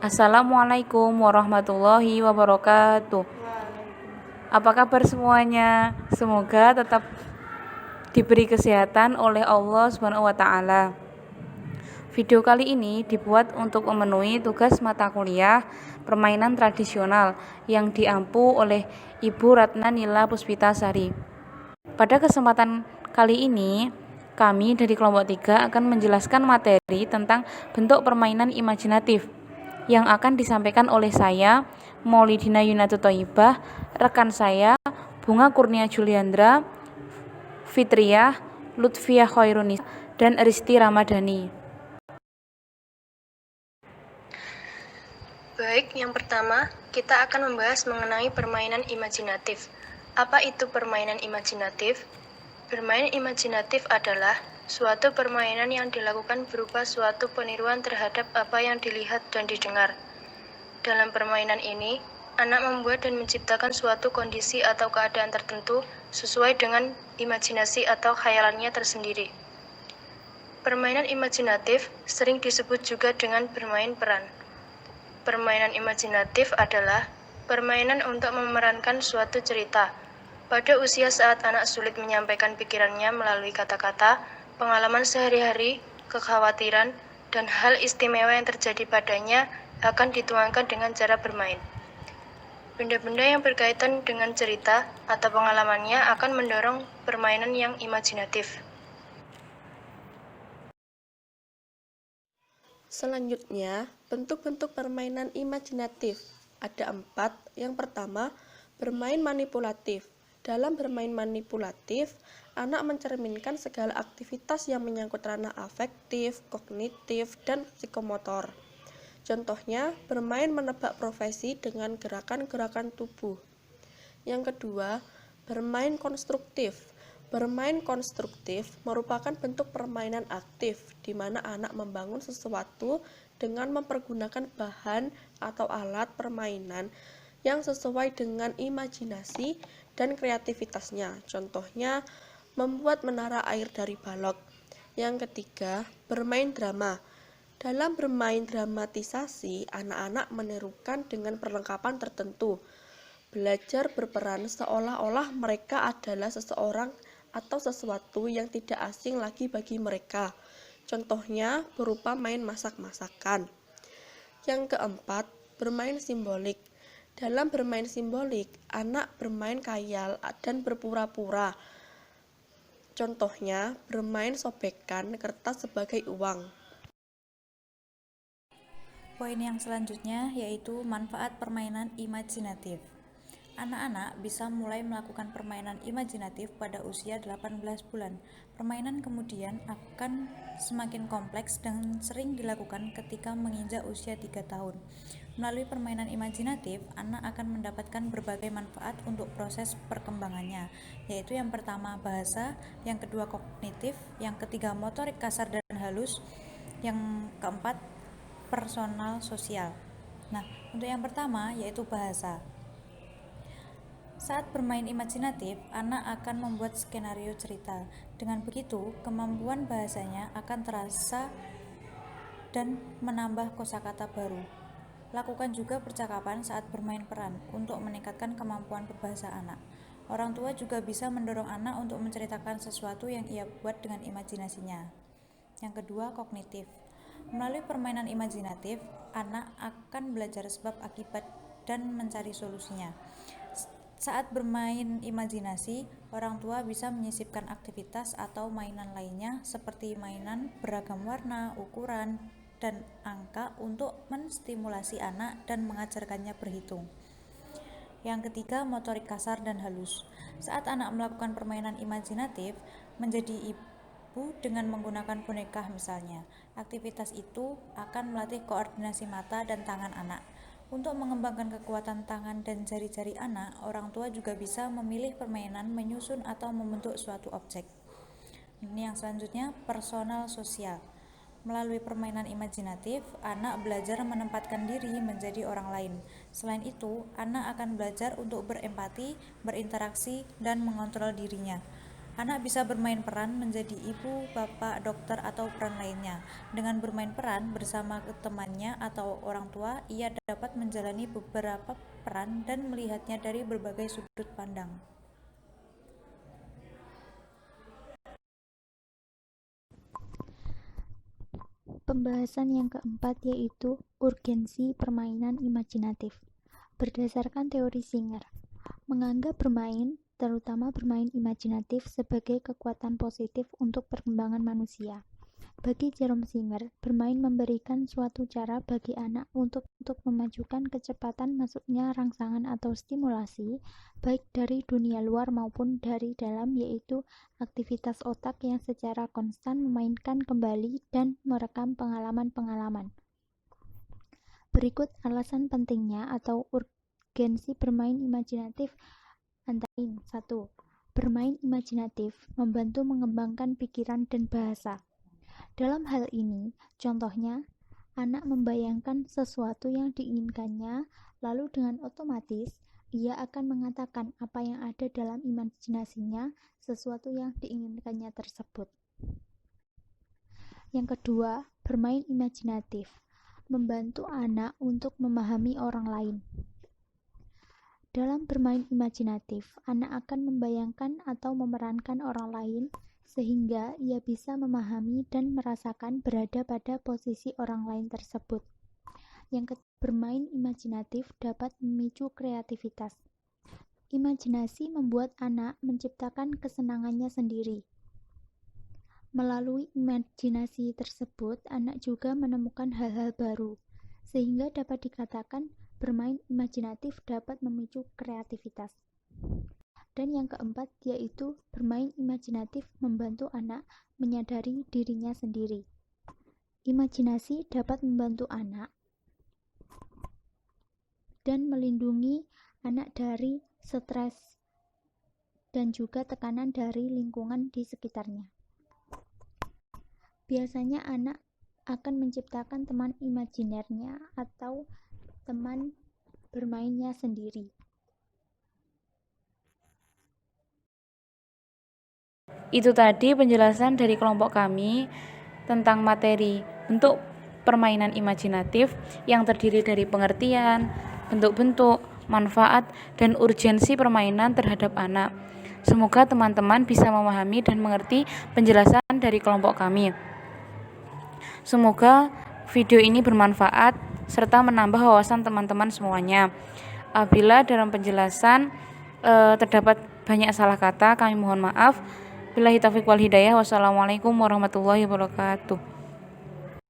Assalamualaikum warahmatullahi wabarakatuh. Apa kabar semuanya? Semoga tetap diberi kesehatan oleh Allah Subhanahu wa taala. Video kali ini dibuat untuk memenuhi tugas mata kuliah permainan tradisional yang diampu oleh Ibu Ratna Nila Puspitasari. Pada kesempatan kali ini, kami dari kelompok 3 akan menjelaskan materi tentang bentuk permainan imajinatif yang akan disampaikan oleh saya, Maulidina Yunatu Thoibah, rekan saya, Bunga Kurnia Juliandra, Fitriah, Lutfiah Khairunis, dan Risti Ramadhani. Baik, yang pertama, kita akan membahas mengenai permainan imajinatif. Apa itu permainan imajinatif? Bermain imajinatif adalah suatu permainan yang dilakukan berupa suatu peniruan terhadap apa yang dilihat dan didengar. Dalam permainan ini, anak membuat dan menciptakan suatu kondisi atau keadaan tertentu sesuai dengan imajinasi atau khayalannya tersendiri. Permainan imajinatif sering disebut juga dengan bermain peran. Permainan imajinatif adalah permainan untuk memerankan suatu cerita. Pada usia saat anak sulit menyampaikan pikirannya melalui kata-kata, pengalaman sehari-hari, kekhawatiran, dan hal istimewa yang terjadi padanya akan dituangkan dengan cara bermain. Benda-benda yang berkaitan dengan cerita atau pengalamannya akan mendorong permainan yang imajinatif. Selanjutnya, bentuk-bentuk permainan imajinatif. Ada 4. Yang pertama, bermain manipulatif. Dalam bermain manipulatif, anak mencerminkan segala aktivitas yang menyangkut ranah afektif, kognitif, dan psikomotor. Contohnya, bermain menebak profesi dengan gerakan-gerakan tubuh. Yang kedua, bermain konstruktif. Bermain konstruktif merupakan bentuk permainan aktif, di mana anak membangun sesuatu dengan mempergunakan bahan atau alat permainan yang sesuai dengan imajinasi dan kreativitasnya. Contohnya, membuat menara air dari balok. Yang ketiga, bermain drama. Dalam bermain dramatisasi, anak-anak menirukan dengan perlengkapan tertentu. Belajar berperan seolah-olah mereka adalah seseorang atau sesuatu yang tidak asing lagi bagi mereka. Contohnya berupa main masak-masakan. Yang keempat, bermain simbolik. Dalam bermain simbolik, anak bermain khayal dan berpura-pura. Contohnya, bermain sobekan kertas sebagai uang. Poin yang selanjutnya yaitu manfaat permainan imajinatif. Anak-anak bisa mulai melakukan permainan imajinatif pada usia 18 bulan. Permainan kemudian akan semakin kompleks dan sering dilakukan ketika menginjak usia 3 tahun. Melalui permainan imajinatif, anak akan mendapatkan berbagai manfaat untuk proses perkembangannya, yaitu yang pertama bahasa, yang kedua kognitif, yang ketiga motorik kasar dan halus, yang keempat personal sosial. Nah, untuk yang pertama yaitu bahasa. Saat bermain imajinatif, anak akan membuat skenario cerita. Dengan begitu, kemampuan bahasanya akan terasa dan menambah kosakata baru. Lakukan juga percakapan saat bermain peran untuk meningkatkan kemampuan berbahasa anak. Orang tua juga bisa mendorong anak untuk menceritakan sesuatu yang ia buat dengan imajinasinya. Yang kedua, kognitif. Melalui permainan imajinatif, anak akan belajar sebab akibat dan mencari solusinya. Saat bermain imajinasi, orang tua bisa menyisipkan aktivitas atau mainan lainnya seperti mainan beragam warna, ukuran, dan angka untuk menstimulasi anak dan mengajarkannya berhitung. Yang ketiga, motorik kasar dan halus. Saat anak melakukan permainan imajinatif, menjadi ibu dengan menggunakan boneka misalnya, aktivitas itu akan melatih koordinasi mata dan tangan anak. Untuk mengembangkan kekuatan tangan dan jari-jari anak, orang tua juga bisa memilih permainan menyusun atau membentuk suatu objek. Ini yang selanjutnya, personal sosial. Melalui permainan imajinatif, anak belajar menempatkan diri menjadi orang lain. Selain itu, anak akan belajar untuk berempati, berinteraksi, dan mengontrol dirinya. Anak bisa bermain peran menjadi ibu, bapak, dokter, atau peran lainnya. Dengan bermain peran bersama temannya atau orang tua, ia dapat menjalani beberapa peran dan melihatnya dari berbagai sudut pandang. Pembahasan yang keempat yaitu urgensi permainan imajinatif. Berdasarkan teori Singer, menganggap bermain, terutama bermain imajinatif, sebagai kekuatan positif untuk perkembangan manusia. Bagi Jerome Singer, bermain memberikan suatu cara bagi anak untuk memajukan kecepatan masuknya rangsangan atau stimulasi, baik dari dunia luar maupun dari dalam, yaitu aktivitas otak yang secara konstan memainkan kembali dan merekam pengalaman-pengalaman. Berikut alasan pentingnya atau urgensi bermain imajinatif antara lain. 1. Bermain imajinatif membantu mengembangkan pikiran dan bahasa. Dalam hal ini, contohnya, anak membayangkan sesuatu yang diinginkannya, lalu dengan otomatis, ia akan mengatakan apa yang ada dalam imajinasinya, sesuatu yang diinginkannya tersebut. Yang kedua, bermain imajinatif membantu anak untuk memahami orang lain. Dalam bermain imajinatif, anak akan membayangkan atau memerankan orang lain sehingga ia bisa memahami dan merasakan berada pada posisi orang lain tersebut. Yang ketiga, bermain imajinatif dapat memicu kreativitas. Imajinasi membuat anak menciptakan kesenangannya sendiri. Melalui imajinasi tersebut, anak juga menemukan hal-hal baru, sehingga dapat dikatakan bermain imajinatif dapat memicu kreativitas. Dan yang keempat, yaitu bermain imajinatif membantu anak menyadari dirinya sendiri. Imajinasi dapat membantu anak dan melindungi anak dari stres dan juga tekanan dari lingkungan di sekitarnya. Biasanya anak akan menciptakan teman imajinernya atau teman bermainnya sendiri. Itu tadi penjelasan dari kelompok kami tentang materi bentuk permainan imajinatif yang terdiri dari pengertian, bentuk-bentuk, manfaat, dan urgensi permainan terhadap anak. Semoga teman-teman bisa memahami dan mengerti penjelasan dari kelompok kami. Semoga video ini bermanfaat serta menambah wawasan teman-teman semuanya. Apabila dalam penjelasan terdapat banyak salah kata, kami mohon maaf. Billahi taufiq wal hidayah. Wassalamualaikum warahmatullahi wabarakatuh.